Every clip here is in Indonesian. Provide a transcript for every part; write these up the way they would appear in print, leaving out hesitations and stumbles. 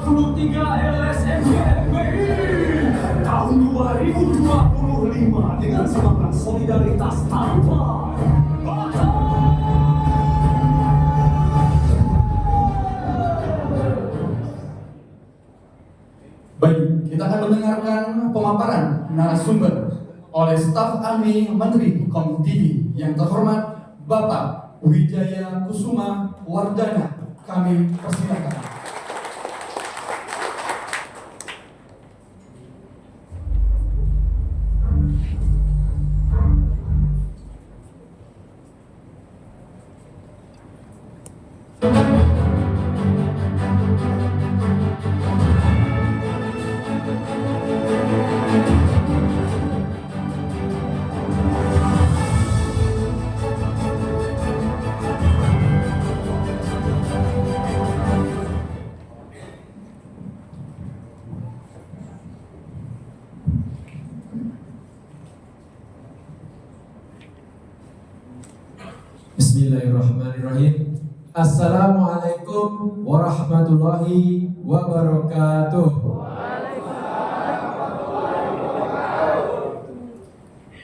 43 LSM GMBI tahun 2025 dengan semangat solidaritas tanpa batas. Baik, kita akan mendengarkan pemaparan narasumber oleh staf ahli Menteri Komtv yang terhormat Bapak Wijaya Kusuma Wardana. Kami persilakan. Bismillahirrahmanirrahim. Assalamualaikum warahmatullahi wabarakatuh.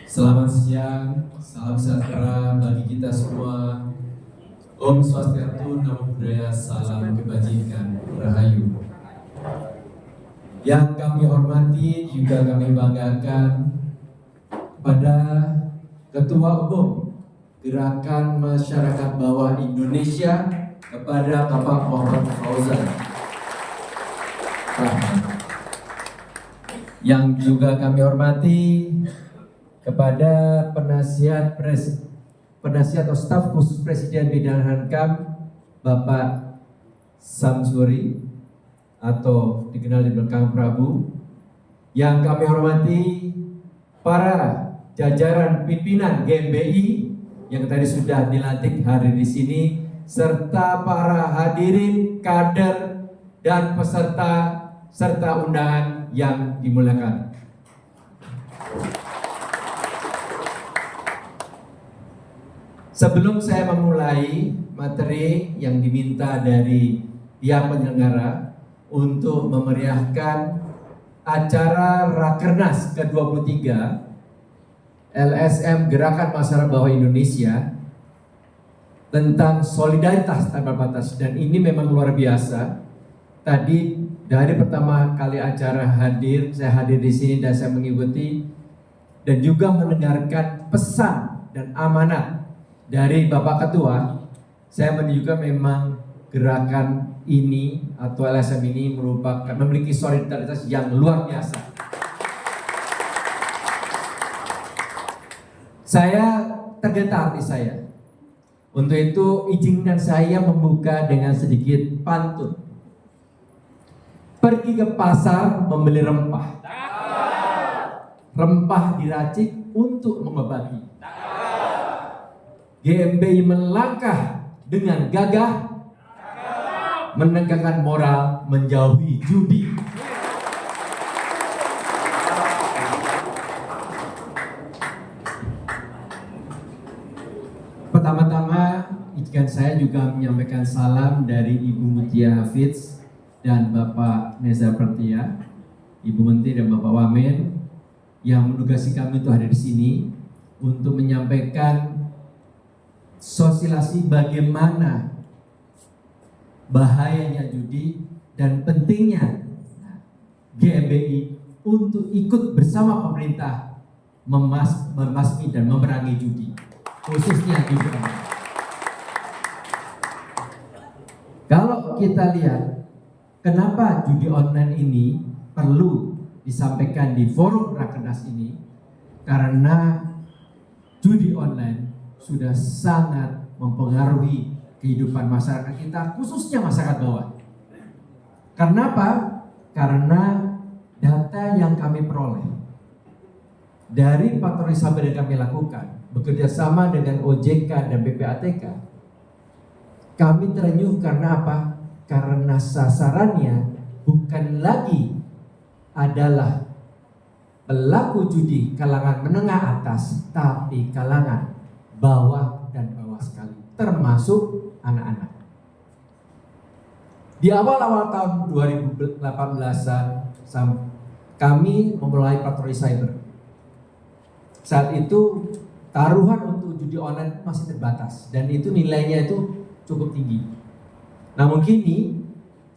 Selamat siang, salam sejahtera bagi kita semua. Om Swastiastu, Namo Buddhaya, salam kebajikan, rahayu. Yang kami hormati juga kami banggakan pada Ketua Umum Gerakan Masyarakat Bawah Indonesia kepada Bapak Muhammad Fauzan. Yang juga kami hormati kepada penasihat atau staf khusus Presiden Bidang Hankam Bapak Samsuri atau dikenal di belakang Prabu. Yang kami hormati para jajaran pimpinan GMBI yang tadi sudah dilantik hadir di sini, serta para hadirin, kader, dan peserta serta undangan yang dimuliakan. Sebelum saya memulai materi yang diminta dari pihak penyelenggara untuk memeriahkan acara Rakernas ke-23 LSM Gerakan Masyarakat Bawah Indonesia tentang solidaritas tanpa batas, dan ini memang luar biasa. Tadi dari pertama kali acara saya hadir di sini dan saya mengikuti dan juga mendengarkan pesan dan amanat dari Bapak Ketua. Saya menunjukkan memang gerakan ini atau LSM ini memiliki solidaritas yang luar biasa. Saya tergetar di saya. Untuk itu izinkan saya membuka dengan sedikit pantun. Pergi ke pasar membeli rempah. Rempah diracik untuk mengobati. GMBI melangkah dengan gagah, menegakkan moral, menjauhi judi. Pertama-tama, izinkan saya juga menyampaikan salam dari Ibu Mutia Hafiz dan Bapak Neza Pertia, Ibu Menteri dan Bapak Wamen yang menugasi kami untuk hadir di sini untuk menyampaikan sosialisasi bagaimana bahayanya judi dan pentingnya GMBI untuk ikut bersama pemerintah memasmi dan memerangi judi, khususnya judi online. Kalau kita lihat kenapa judi online ini perlu disampaikan di forum Rakernas ini, karena judi online sudah sangat mempengaruhi kehidupan masyarakat kita, khususnya masyarakat bawah. Karena apa? Karena data yang kami peroleh dari patroli cyber yang kami lakukan bekerja sama dengan OJK dan PPATK, kami terenyuh karena apa? Karena sasarannya bukan lagi adalah pelaku judi kalangan menengah atas, tapi kalangan bawah dan bawah sekali, termasuk anak-anak. Di awal-awal tahun 2018-an kami memulai patroli cyber. Saat itu taruhan untuk judi online masih terbatas dan itu nilainya itu cukup tinggi. Namun kini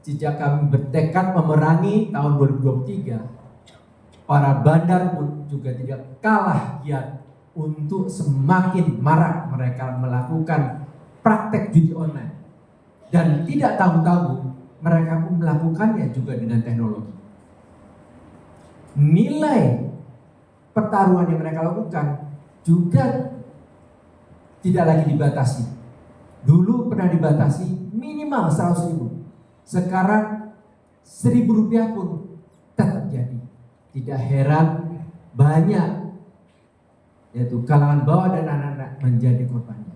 sejak kami bertekad memerangi tahun 2023, para bandar pun juga tidak kalah giat untuk semakin marak mereka melakukan praktek judi online. Dan tidak tahu-tahu mereka pun melakukannya juga dengan teknologi. Nilai pertaruhan yang mereka lakukan juga tidak lagi dibatasi. Dulu pernah dibatasi minimal 100.000. Sekarang 1.000 rupiah pun tetap jadi. Tidak heran banyak yaitu kalangan bawah dan anak-anak menjadi korbannya.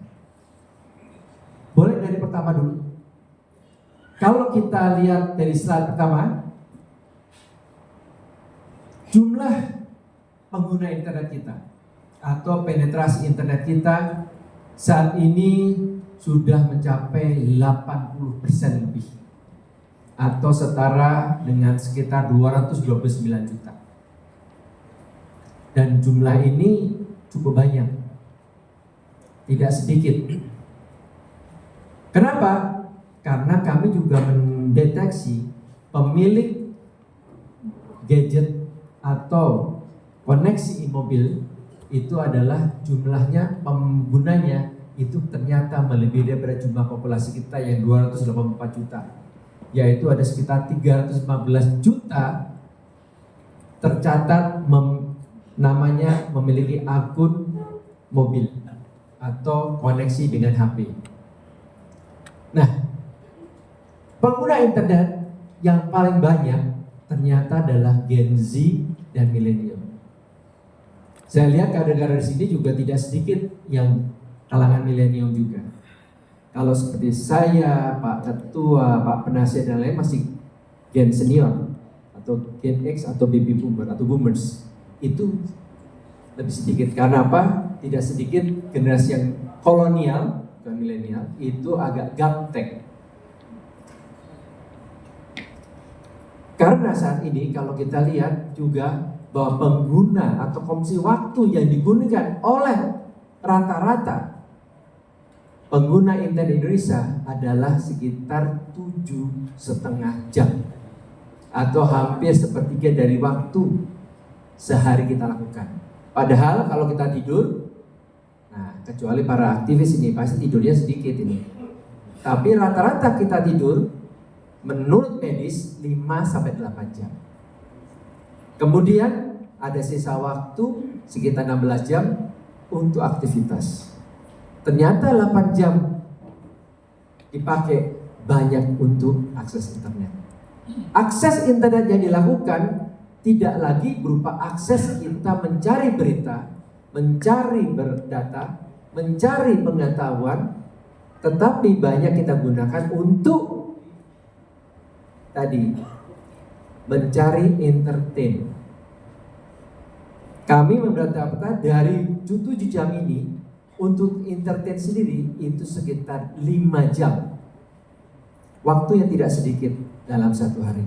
Boleh dari pertama dulu. Kalau kita lihat dari slide pertama, jumlah pengguna internet kita atau penetrasi internet kita saat ini sudah mencapai 80% lebih atau setara dengan sekitar 229 juta. Dan jumlah ini cukup banyak, tidak sedikit. Kenapa? Karena kami juga mendeteksi pemilik gadget atau koneksi mobil itu adalah jumlahnya penggunanya itu ternyata melebihi daripada jumlah populasi kita yang 284 juta, yaitu ada sekitar 315 juta tercatat namanya memiliki akun mobil atau koneksi dengan HP. Nah, pengguna internet yang paling banyak ternyata adalah Gen Z dan milenial. Saya lihat kader-kader di sini juga tidak sedikit yang kalangan milenial juga. Kalau seperti saya, Pak Ketua, Pak Penasihat dan lain masih Gen senior atau Gen X atau baby boomer atau boomers. Itu lebih sedikit. Karena apa? Tidak sedikit generasi yang kolonial, bukan milenial, itu agak gaptek. Karena saat ini kalau kita lihat juga bahwa pengguna atau konsumsi waktu yang digunakan oleh rata-rata pengguna internet Indonesia adalah sekitar 7,5 jam atau hampir sepertiga dari waktu sehari kita lakukan. Padahal kalau kita tidur, nah kecuali para aktivis ini pasti tidurnya sedikit ini. Tapi rata-rata kita tidur menurut medis 5-8 jam. Kemudian ada sisa waktu sekitar 16 jam untuk aktivitas. Ternyata 8 jam dipakai banyak untuk akses internet. Akses internet yang dilakukan tidak lagi berupa akses kita mencari berita, mencari berdata, mencari pengetahuan, tetapi banyak kita gunakan untuk tadi mencari entertain. Kami mendata dari 7 jam ini untuk entertain sendiri itu sekitar 5 jam. Waktu yang tidak sedikit dalam satu hari.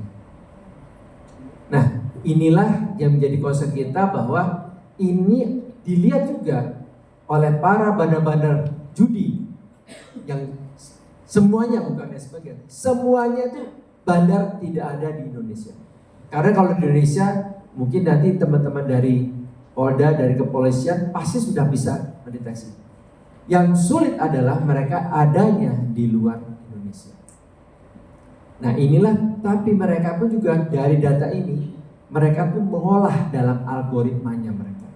Nah, inilah yang menjadi concern kita bahwa ini dilihat juga oleh para bandar-bandar judi yang semuanya bukan sebagian, semuanya itu bandar tidak ada di Indonesia. Karena kalau di Indonesia mungkin nanti teman-teman dari Polda, dari kepolisian pasti sudah bisa mendeteksi. Yang sulit adalah mereka adanya di luar Indonesia. Nah inilah, tapi mereka pun juga dari data ini mereka pun mengolah dalam algoritmanya mereka.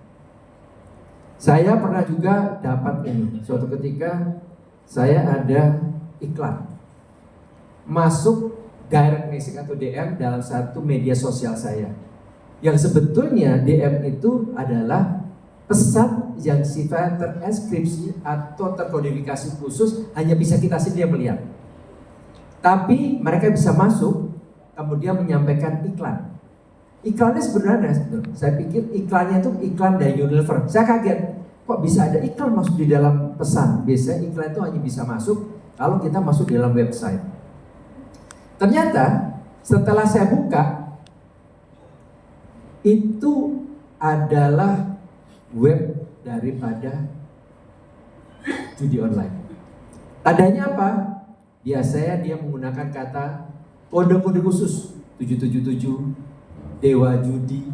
Saya pernah juga dapat ini, suatu ketika saya ada iklan masuk direct message atau DM dalam satu media sosial saya. Yang sebetulnya DM itu adalah pesan yang sifatnya terenskripsi atau terkodifikasi khusus, hanya bisa kita sendiri melihat. Tapi mereka bisa masuk kemudian menyampaikan iklan. Iklannya sebenarnya, saya pikir iklannya itu iklan dari Unilever. Saya kaget, kok bisa ada iklan masuk di dalam pesan. Biasanya iklan itu hanya bisa masuk kalau kita masuk di dalam website. Ternyata setelah saya buka, itu adalah web daripada judi online. Tandanya apa? Biasanya dia menggunakan kata kode-kode khusus 777, dewa judi,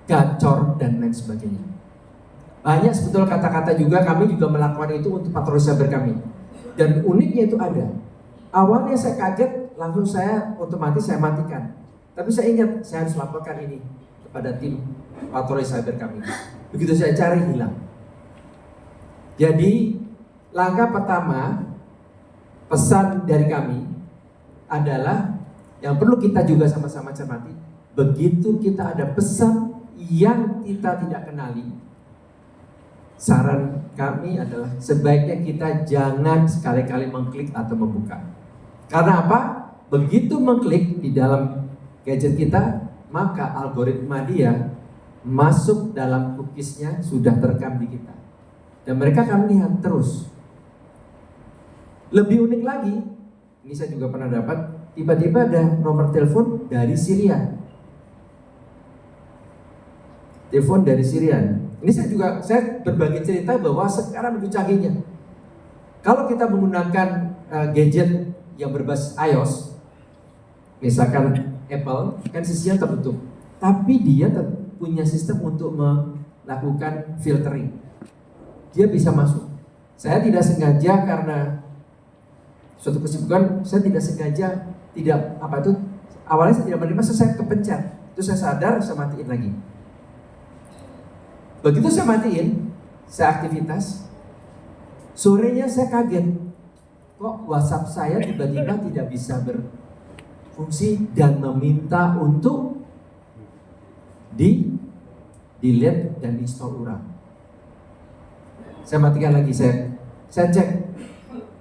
gacor, dan lain sebagainya. Banyak sebetulnya kata-kata juga, kami juga melakukan itu untuk patroli cyber kami. Dan uniknya itu ada. Awalnya saya kaget, langsung saya otomatis saya matikan. Tapi saya ingat, saya harus laporkan ini kepada tim patroli cyber kami. Begitu saya cari, hilang. Jadi langkah pertama, pesan dari kami adalah yang perlu kita juga sama-sama cermati. Begitu kita ada pesan yang kita tidak kenali, saran kami adalah sebaiknya kita jangan sekali-kali mengklik atau membuka. Karena apa? Begitu mengklik di dalam gadget kita, maka algoritma dia masuk dalam cookies-nya sudah terekam di kita. Dan mereka akan lihat terus. Lebih unik lagi, ini saya juga pernah dapat, tiba-tiba ada nomor telepon dari Syria. Telepon dari Syria. Ini saya berbagi cerita bahwa sekarang lebih canggihnya. Kalau kita menggunakan gadget yang berbasis iOS, misalkan Apple, kan sistemnya tertutup. Tapi dia punya sistem untuk melakukan filtering. Dia bisa masuk. Saya tidak sengaja karena suatu kesibukan, saya tidak sengaja awalnya saya tidak menerima, saya kepencet. Terus saya sadar, saya matiin lagi. Begitu saya matiin, saya aktivitas, sorenya saya kaget. Kok WhatsApp saya tiba-tiba tidak bisa berfungsi dan meminta untuk delete dan install ulang. Saya matikan lagi, saya cek.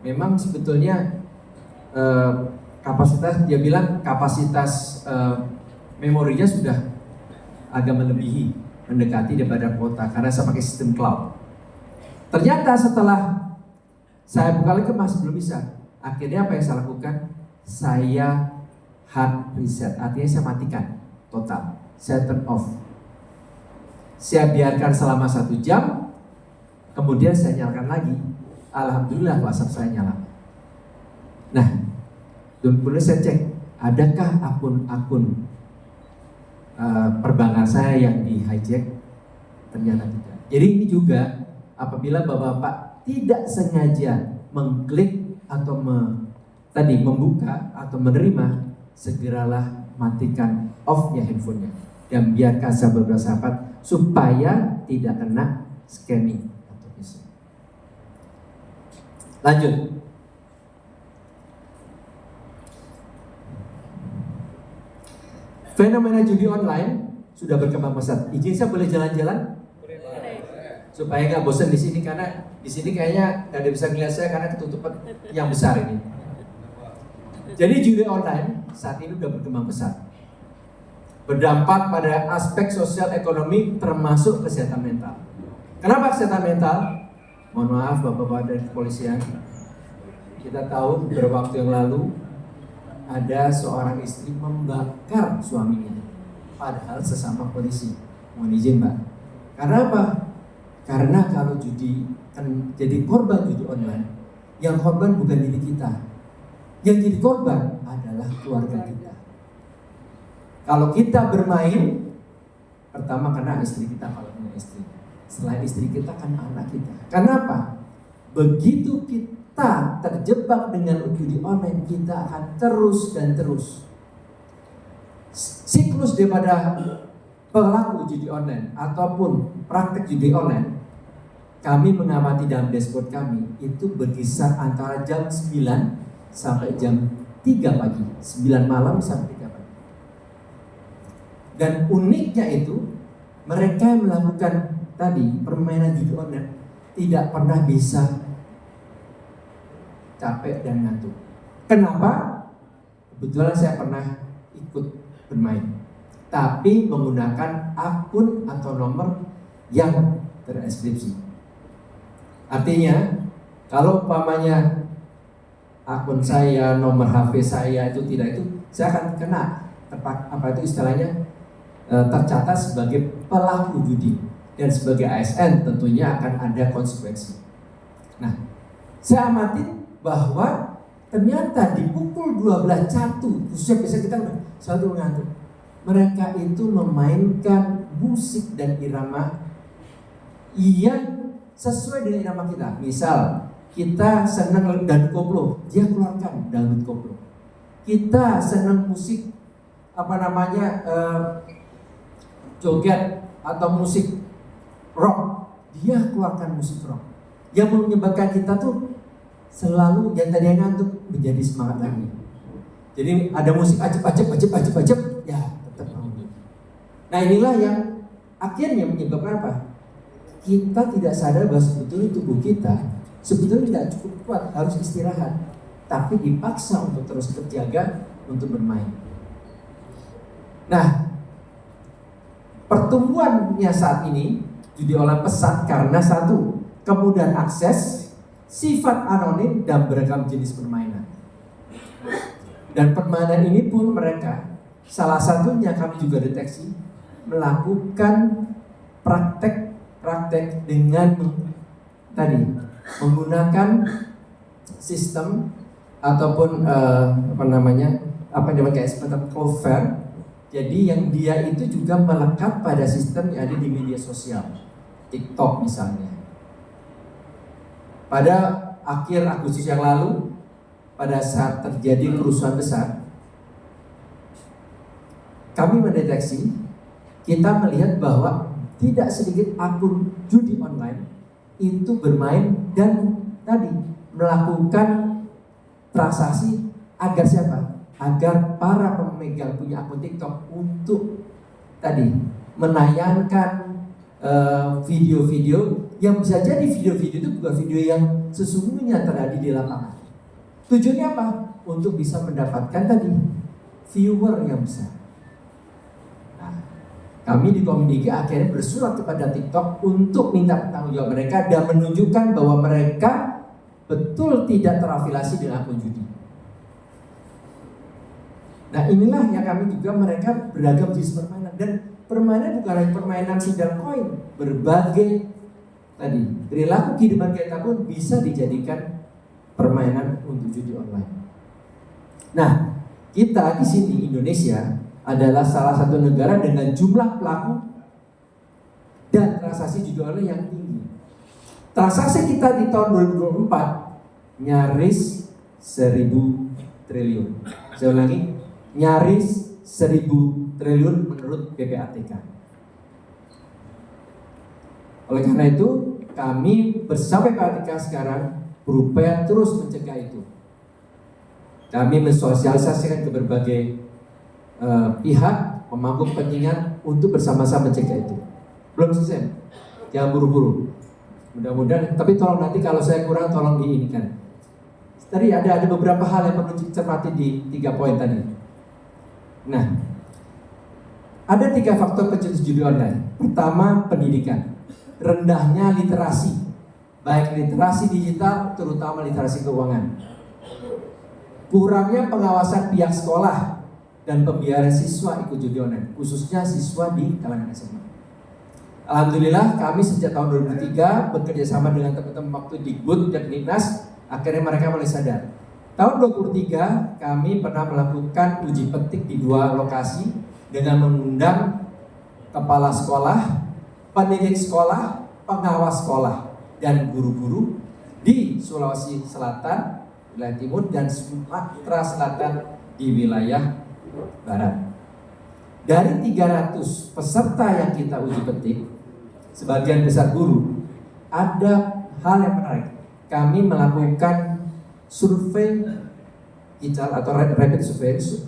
Memang sebetulnya kapasitas, dia bilang kapasitas memorinya sudah agak mendekati daripada kuota karena saya pakai sistem cloud. Ternyata setelah saya buka lagi masih belum bisa. Akhirnya apa yang saya lakukan? Saya hard reset, artinya saya matikan total. Saya turn off. Saya biarkan selama 1 jam, kemudian saya nyalakan lagi. Alhamdulillah WhatsApp saya nyala. Nah, kemudian saya cek, adakah akun-akun perbankan saya yang di hijack? Ternyata tidak. Jadi ini juga apabila Bapak tidak sengaja mengklik atau membuka atau menerima, segeralah matikan off ya handphonenya dan biarkan sahabat-sahabat supaya tidak kena scamming atau phishing. Lanjut. Fenomena judi online sudah berkembang pesat. Izin saya boleh jalan-jalan? Supaya nggak bosan di sini, karena di sini kayaknya nggak ada bisa ngeliat saya karena ketutupan yang besar ini. Jadi judi online saat ini sudah berkembang pesat, berdampak pada aspek sosial ekonomi termasuk kesehatan mental. Kenapa kesehatan mental? Mohon maaf Bapak-bapak dari kepolisian, kita tahu beberapa waktu yang lalu ada seorang istri membakar suaminya, padahal sesama polisi. Mohon izin Pak. Karena apa? Karena kalau judi jadi korban judi online, yang korban bukan diri kita, yang jadi korban adalah keluarga kita. Kalau kita bermain, pertama kena istri kita kalau punya istri. Selain istri kita kena anak kita. Kenapa? Begitu kita terjebak dengan judi online, kita akan terus dan terus. Siklus daripada pelaku judi online ataupun praktek judi online, kami mengamati dalam dashboard kami itu berkisar antara jam 9 sampai jam 3 pagi, 9 malam sampai 3 pagi. Dan uniknya itu, mereka yang melakukan tadi permainan judi online tidak pernah bisa capek dan ngantuk. Kenapa? Kebetulan saya pernah ikut bermain, tapi menggunakan akun atau nomor yang terenkripsi. Artinya, kalau umpamanya akun saya, nomor HP saya itu tidak, itu saya akan kena tercatat sebagai pelaku judi, dan sebagai ASN tentunya akan ada konsekuensi. Nah, saya amati bahwa ternyata di pukul 12.01 khususnya biasa kita udah selalu ngantuk, mereka itu memainkan musik dan irama yang sesuai dengan irama kita. Misal kita senang dangdut koplo, dia keluarkan dangdut koplo. Kita senang musik joget atau musik rock, dia keluarkan musik rock. Yang menyebabkan kita tuh selalu yang tadi ngantuk menjadi semangat lagi. Jadi ada musik ajep, ya tetap bangun. Nah, inilah yang akhirnya menyebabkan apa? Kita tidak sadar bahwa sebetulnya tubuh kita sebetulnya tidak cukup kuat, harus istirahat, tapi dipaksa untuk terus terjaga untuk bermain. Nah, pertumbuhannya saat ini judi online pesat karena satu, kemudahan akses, sifat anonim, dan beragam jenis permainan. Dan permainan ini pun mereka, salah satunya kami juga deteksi, melakukan praktek dengan menggunakan sistem ataupun kayak semacam cover. Jadi yang dia itu juga melekat pada sistem yang ada di media sosial, TikTok misalnya. Pada akhir Agustus yang lalu, pada saat terjadi kerusuhan besar, kami mendeteksi, kita melihat bahwa tidak sedikit akun judi online itu bermain dan melakukan transaksi agar siapa? Agar para pemegang punya akun TikTok untuk menayangkan video-video yang bisa jadi video-video itu bukan video yang sesungguhnya terjadi di lapangan. Tujuannya apa? Untuk bisa mendapatkan viewer yang besar. Nah, kami di Komdigi akhirnya bersurat kepada TikTok untuk minta pertanggungjawab mereka dan menunjukkan bahwa mereka betul tidak terafiliasi dengan akun judi. Nah, inilah yang kami juga mereka beragam jenis permainan, dan permainan bukan hanya permainan sidang koin, berbagai perilaku kehidupan kita pun bisa dijadikan permainan untuk judi online. Nah, kita di sini Indonesia adalah salah satu negara dengan jumlah pelaku dan transaksi judi online yang tinggi. Transaksi kita di tahun 2024 nyaris 1.000 triliun. Saya ulangi, nyaris 1.000 triliun menurut PPATK. Oleh karena itu, kami bersama PPATK sekarang berupaya terus mencegah itu. Kami mensosialisasikan ke berbagai pihak, pemangku kepentingan untuk bersama-sama mencegah itu. Belum selesai, jangan buru-buru. Mudah-mudahan, tapi tolong nanti kalau saya kurang tolong diinikan. Tadi ada beberapa hal yang perlu dicermati di 3 poin tadi. Nah, ada 3 faktor pencetus judi online. Pertama, pendidikan. Rendahnya literasi, baik literasi digital, terutama literasi keuangan. Kurangnya pengawasan pihak sekolah dan pembiayaan siswa ikut judi online, khususnya siswa di kalangan SMA. Alhamdulillah kami sejak tahun 2003 bekerja sama dengan teman-teman waktu Dikbud dan Dinas, akhirnya mereka mulai sadar. Tahun 2023 kami pernah melakukan uji petik di 2 lokasi dengan mengundang kepala sekolah, pendidik sekolah, pengawas sekolah, dan guru-guru di Sulawesi Selatan, wilayah timur, dan Sumatera Selatan di wilayah barat. Dari 300 peserta yang kita uji petik, sebagian besar guru, ada hal yang menarik. Kami melakukan survei ical atau rapid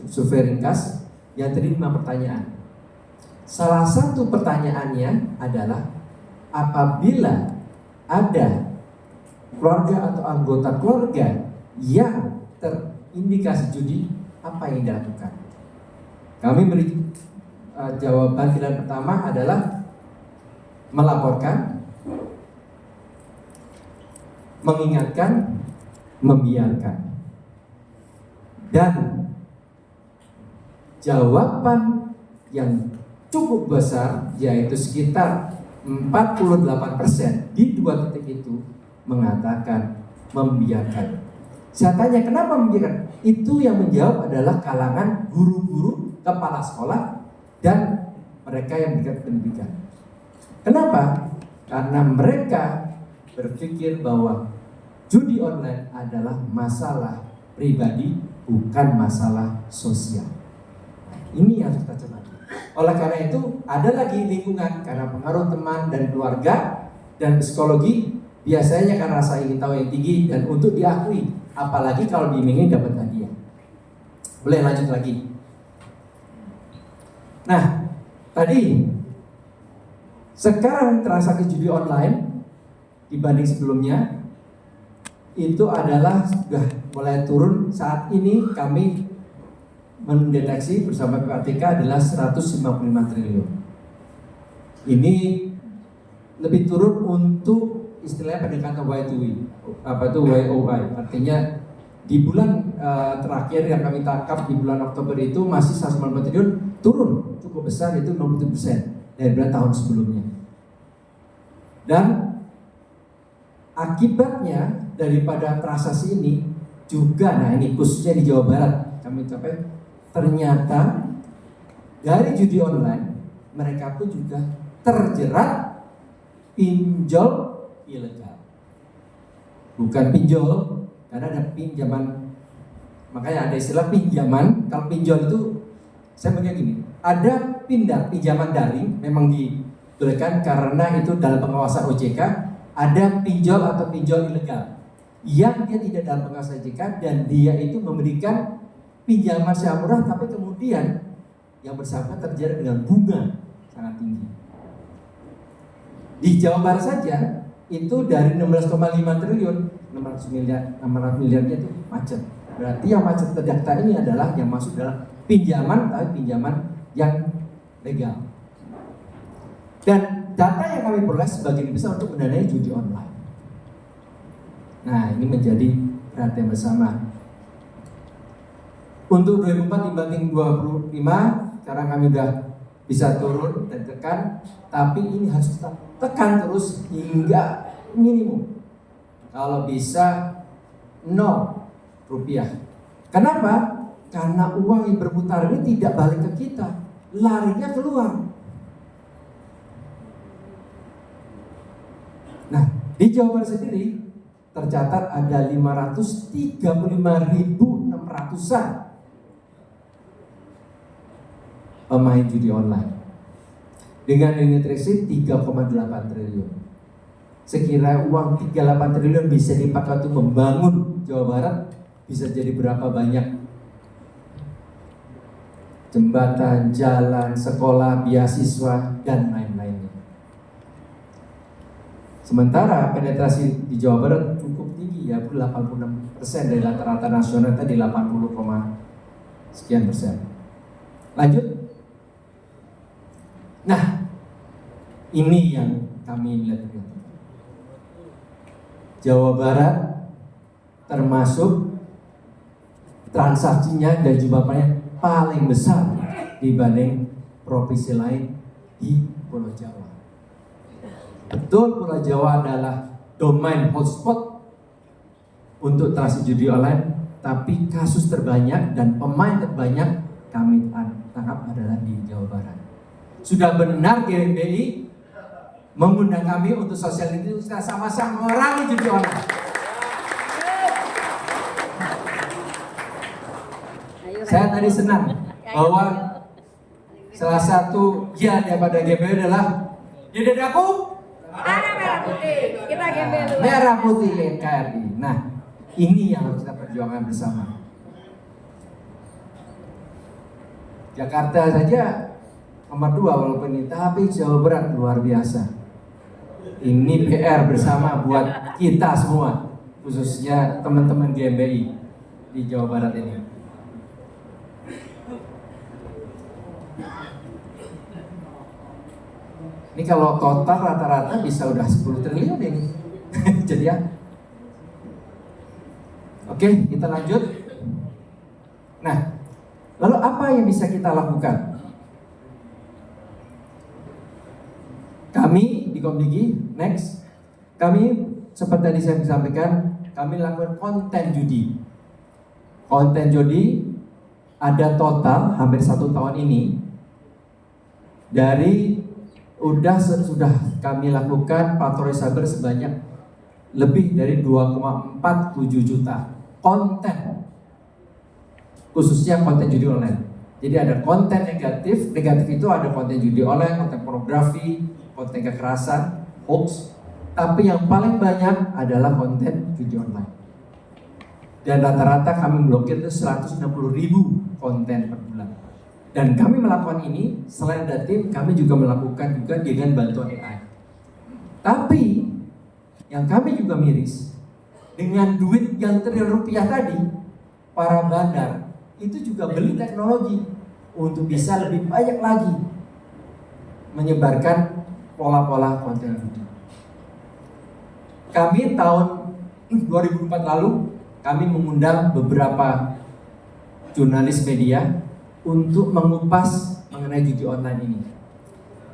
survei ringkas yang terdiri 5 pertanyaan. Salah satu pertanyaannya adalah, apabila ada keluarga atau anggota keluarga yang terindikasi judi, apa yang dilakukan? Kami beri jawaban pilihan pertama adalah melaporkan, mengingatkan, membiarkan. Dan jawaban yang cukup besar, yaitu sekitar 48% di dua titik itu mengatakan membiarkan. Saya tanya kenapa membiarkan? Itu yang menjawab adalah kalangan guru-guru, kepala sekolah, dan mereka yang berkaitan pendidikan. Kenapa? Karena mereka berpikir bahwa judi online adalah masalah pribadi, bukan masalah sosial. Ini yang kita cermati. Oleh karena itu, ada lagi lingkungan, karena pengaruh teman dan keluarga dan psikologi, biasanya karena rasa ingin tahu yang tinggi dan untuk diakui, apalagi kalau diiming-iming dapat hadiah. Boleh lanjut lagi. Nah, tadi sekarang transaksi judi online dibanding sebelumnya itu adalah sudah mulai turun. Saat ini kami mendeteksi bersama PPATK adalah 155 triliun. Ini lebih turun untuk istilahnya pendekatan Y2W, apa itu YOY. Artinya di bulan terakhir yang kami tangkap di bulan Oktober itu masih 190 triliun, turun cukup besar, itu 67% dari tahun sebelumnya. Dan akibatnya daripada transaksi ini juga, nah ini khususnya di Jawa Barat kami capai, ternyata dari judi online mereka pun juga terjerat pinjol ilegal. Bukan pinjol, karena ada pinjaman, makanya ada istilah pinjaman. Kalau pinjol itu saya melihat gini, ada pinjaman daring memang dibolehkan karena itu dalam pengawasan OJK. Ada pinjol atau pinjol ilegal yang dia tidak dalam pengawasan OJK dan dia itu memberikan pinjaman secara murah, tapi kemudian yang bersangkutan terjerat dengan bunga sangat tinggi. Di Jawa Barat saja itu dari 16,5 triliun 600 miliarnya itu macet. Berarti yang macet terdaftar ini adalah yang masuk dalam pinjaman, tapi pinjaman yang legal. Dan data yang kami peroleh sebagian besar untuk mendanai judi online. Nah, ini menjadi perhatian bersama. Untuk 2004 dibanding 25, sekarang kami sudah bisa turun dan tekan, tapi ini harus kita tekan terus hingga minimum. Kalau bisa 0 rupiah. Kenapa? Karena uang yang berputar ini tidak balik ke kita, larinya keluar. Nah, di Jawa Barat sendiri tercatat ada 535.600-an pemain judi online dengan unit receipt 3,8 triliun. Sekira uang 38 triliun bisa dipakai untuk membangun Jawa Barat, bisa jadi berapa banyak jembatan, jalan, sekolah, beasiswa, dan lain-lainnya. Sementara penetrasi di Jawa Barat cukup tinggi, ya 86% dari rata-rata nasional, tadi 80, sekian persen. Lanjut. Nah, ini yang kami lihat. Jawa Barat termasuk transaksinya dan jumlahnya paling besar dibanding provinsi lain di Pulau Jawa. Betul, Pulau Jawa adalah domain hotspot untuk transaksi judi online, tapi kasus terbanyak dan pemain terbanyak kami tangkap adalah di Jawa Barat. Sudah benar GMBI mengundang kami untuk sosialisasi, kita sama-sama memerangi judi online. Saya tadi senang bahwa salah satu ya daripada GMBI adalah di dadaku merah putih, kita GMBI merah putih NKRI. Nah, ini yang harus kita perjuangkan bersama. Jakarta saja nomor 2 walaupun ini, tapi Jawa Barat luar biasa. Ini PR bersama buat kita semua, khususnya teman-teman GMBI di Jawa Barat ini. Ini kalau total rata-rata bisa udah 10 triliun ini. Jadi ya. Oke, kita lanjut. Lalu apa yang bisa kita lakukan? Kami di Komdigi, next, kami seperti tadi saya sampaikan, kami lakukan konten judi. Konten judi ada total hampir 1 tahun ini dari sudah kami lakukan patroli cyber sebanyak lebih dari 2,47 juta konten, khususnya konten judi online. Jadi ada konten negatif itu ada konten judi online, konten pornografi, konten kekerasan, hoax, tapi yang paling banyak adalah konten judi online. Dan rata-rata kami blokir itu 160.000 konten per bulan. Dan kami melakukan ini selain ada tim, kami juga melakukan juga dengan bantuan AI. Tapi yang kami juga miris, dengan duit yang triliun rupiah tadi, para bandar itu juga beli teknologi untuk bisa lebih banyak lagi menyebarkan pola-pola konten judi. Kami tahun 2004 lalu kami mengundang beberapa jurnalis media untuk mengupas mengenai judi online ini.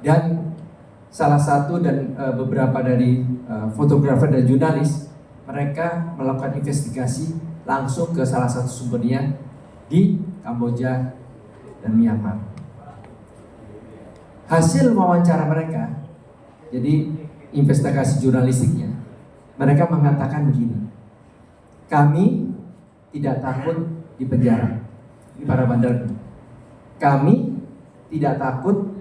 Dan salah satu dan beberapa dari fotografer dan jurnalis, mereka melakukan investigasi langsung ke salah satu sumbernya di Kamboja dan Myanmar. Hasil wawancara mereka, jadi investigasi jurnalistiknya, mereka mengatakan begini, kami tidak takut di penjara. Ini para bandar. Kami tidak takut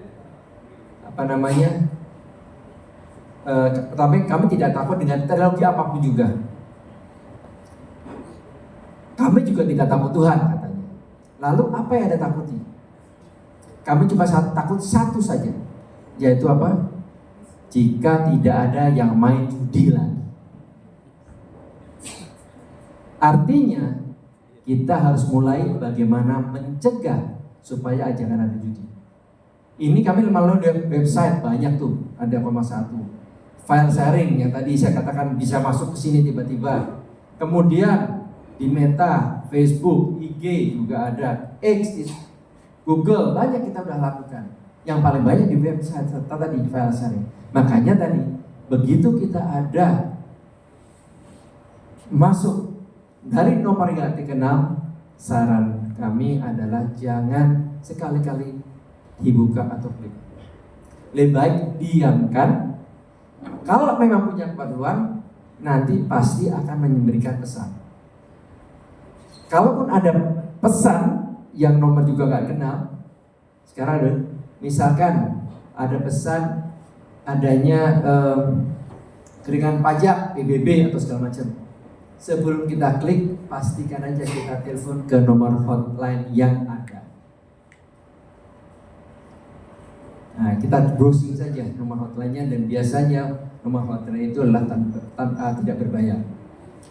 kami tidak takut dengan teknologi apapun juga. Kami juga tidak takut Tuhan, katanya. Lalu apa yang Anda takuti? Kami cuma takut satu saja, yaitu apa? Jika tidak ada yang main judi lagi. Artinya kita harus mulai bagaimana mencegah supaya jangan ada judi. Ini kami melalui website banyak tuh, ada 1, file sharing yang tadi saya katakan bisa masuk ke sini tiba-tiba. Kemudian di Meta, Facebook, IG juga ada, X, Google, banyak kita udah lakukan. Yang paling banyak di website serta tadi di file sharing. Makanya tadi begitu kita ada masuk dari nomor yang dikenal, saran kami adalah jangan sekali-kali dibuka atau klik. Lebih baik diamkan. Kalau memang punya keperluan, nanti pasti akan memberikan pesan. Kalaupun ada pesan yang nomor juga nggak kenal, sekarang ada, misalkan ada pesan adanya keringan pajak, PBB atau segala macam. Sebelum kita klik, pastikan aja kita telepon ke nomor hotline yang ada. Nah, kita browsing saja nomor hotline-nya, dan biasanya nomor hotline itu adalah tidak berbayar.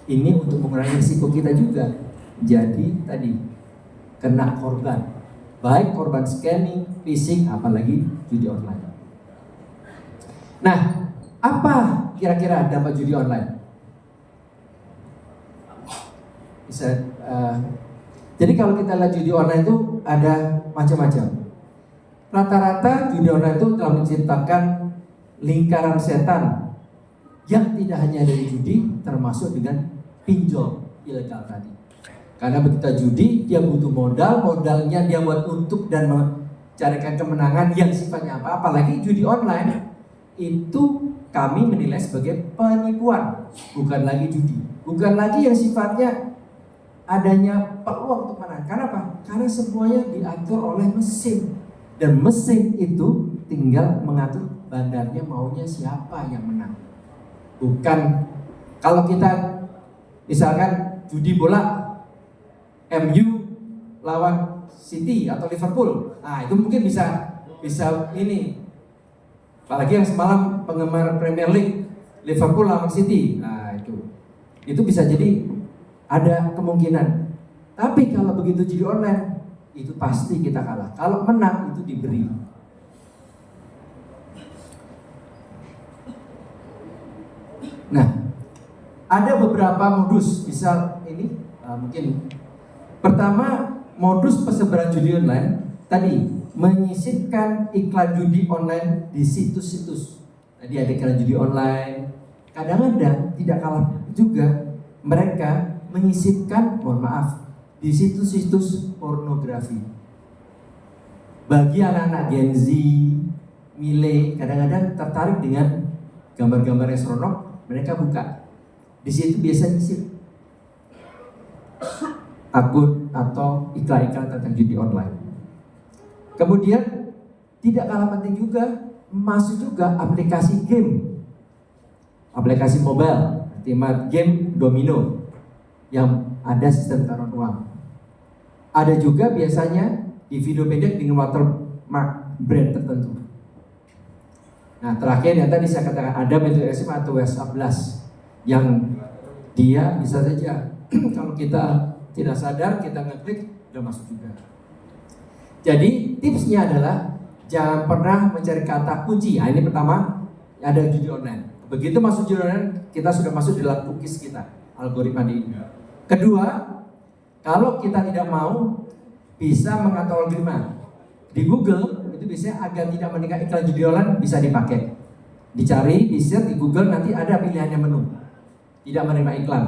Ini untuk mengurangi risiko kita juga. Jadi tadi kena korban, baik korban scamming, phishing, apalagi judi online. Nah, apa kira-kira dampak judi online? Jadi kalau kita lihat judi online itu ada macam-macam. Rata-rata judi online itu telah menciptakan lingkaran setan yang tidak hanya dari judi, termasuk dengan pinjol ilegal tadi. Karena begitu judi, dia butuh modalnya dia buat untuk dan mencarikan kemenangan yang sifatnya apa. Apalagi judi online itu kami menilai sebagai penipuan, bukan lagi judi, bukan lagi yang sifatnya adanya peluang untuk menang. Karena apa? Karena semuanya diatur oleh mesin, dan mesin itu tinggal mengatur bandarnya maunya siapa yang menang. Bukan kalau kita misalkan judi bola MU lawan City atau Liverpool, nah itu mungkin bisa ini. Apalagi yang semalam penggemar Premier League Liverpool lawan City, nah itu bisa jadi ada kemungkinan. Tapi kalau begitu judi online, itu pasti kita kalah. Kalau menang itu diberi. Nah, ada beberapa modus bisa ini mungkin. Pertama, modus persebaran judi online tadi menyisipkan iklan judi online di situs-situs. Tadi ada iklan judi online. Kadang-kadang tidak kalah juga mereka menyisipkan, mohon maaf, di situs-situs pornografi. Bagi anak-anak Gen Z, Mile, kadang-kadang tertarik dengan gambar-gambar yang seronok, mereka buka. Di situ biasanya sih akun atau iklan-iklan tentang judi online. Kemudian tidak kalah penting juga masuk juga aplikasi game, aplikasi mobile, artinya game domino yang ada sistem taruhan uang. Ada juga biasanya di video pendek dengan watermark brand tertentu. Nah, terakhir yang tadi saya katakan ada metode SMA atau WhatsApp Blast yang dia bisa saja kalau kita tidak sadar kita ngeklik udah masuk juga. Jadi tipsnya adalah jangan pernah mencari kata kunci. Nah, ini pertama ada judi online. Begitu masuk judi online kita sudah masuk dalam cookies kita, algoritma di ini. Kedua, kalau kita tidak mau bisa mengatur algoritma di Google itu biasanya agar tidak mendengar iklan judi online bisa dipakai. Dicari, di search di Google nanti ada pilihannya menu. Tidak menerima iklan.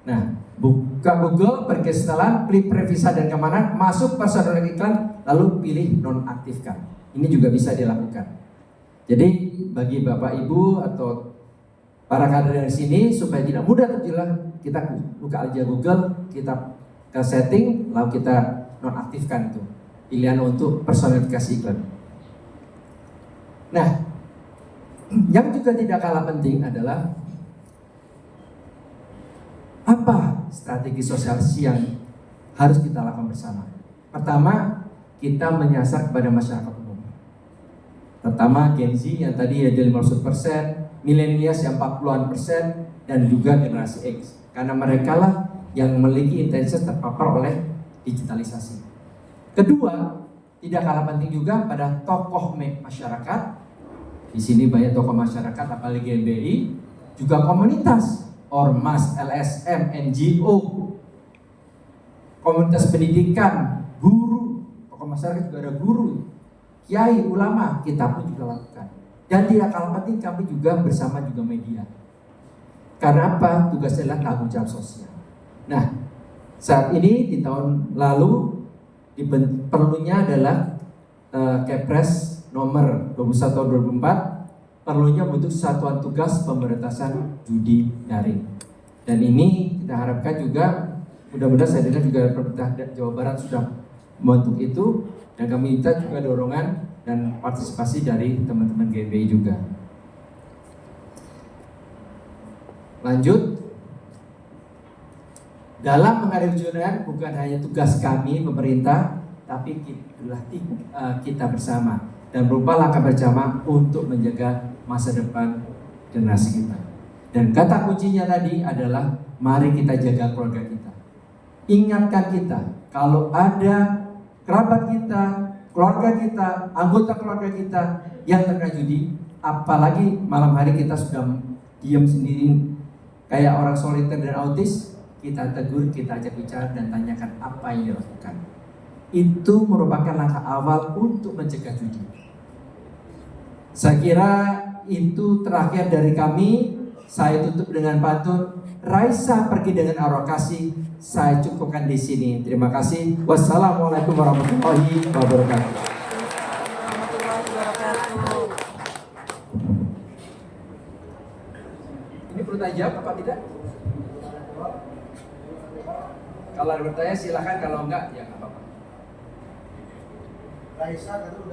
Nah, buka Google, pergi setelan, klik previsa dan keamanan, masuk personal iklan, lalu pilih nonaktifkan. Ini juga bisa dilakukan. Jadi bagi Bapak Ibu atau para kader dari sini supaya tidak mudah terjelah, kita buka aja Google, kita ke setting, lalu kita nonaktifkan itu pilihan untuk personifikasi iklan. Nah, yang juga tidak kalah penting adalah apa strategi sosialisasi yang harus kita lakukan bersama. Pertama, kita menyasar kepada masyarakat umum. Pertama, Gen Z yang tadi ada 50%, milenials yang 40-an%, dan juga generasi X. Karena mereka lah yang memiliki intensitas terpapar oleh digitalisasi. Kedua, tidak kalah penting juga pada tokoh masyarakat. Di sini banyak tokoh masyarakat, apalagi GMBI, juga komunitas, ormas, LSM, NGO, komunitas pendidikan, guru, tokoh masyarakat juga ada guru, kiai, ulama, kita pun juga lakukan. Dan tidak kalah penting kami juga bersama juga media. Karena apa? Tugasnya adalah tanggung jawab sosial. Nah, saat ini di tahun lalu perlunya adalah Kepres nomor 21 tahun 2004 perlunya bentuk satuan tugas pemberantasan judi daring. Dan ini kita harapkan juga mudah-mudahan saya dengar juga pemerintah Jawa Barat sudah membentuk itu dan kami minta juga dorongan dan partisipasi dari teman-teman GBI juga. Lanjut, dalam menghadapi judi bukan hanya tugas kami pemerintah, tapi kita bersama dan berupa langkah bersama untuk menjaga masa depan generasi kita. Dan kata kuncinya tadi adalah mari kita jaga keluarga kita. Ingatkan kita kalau ada kerabat kita, keluarga kita, anggota keluarga kita yang terkena judi, apalagi malam hari kita sudah diam sendiri kayak orang soliter dan autis, kita tegur, kita ajak bicara dan tanyakan apa yang dilakukan. Itu merupakan langkah awal untuk mencegah judi. Saya kira itu terakhir dari kami. Saya tutup dengan pantun, Raisa pergi dengan arwah kasih. Saya cukupkan di sini. Terima kasih. Wassalamualaikum warahmatullahi wabarakatuh. Ini perlu tanya jawab apa tidak? Kalau ada bertanya silakan, kalau enggak ya nggak apa-apa. Raisa kan udah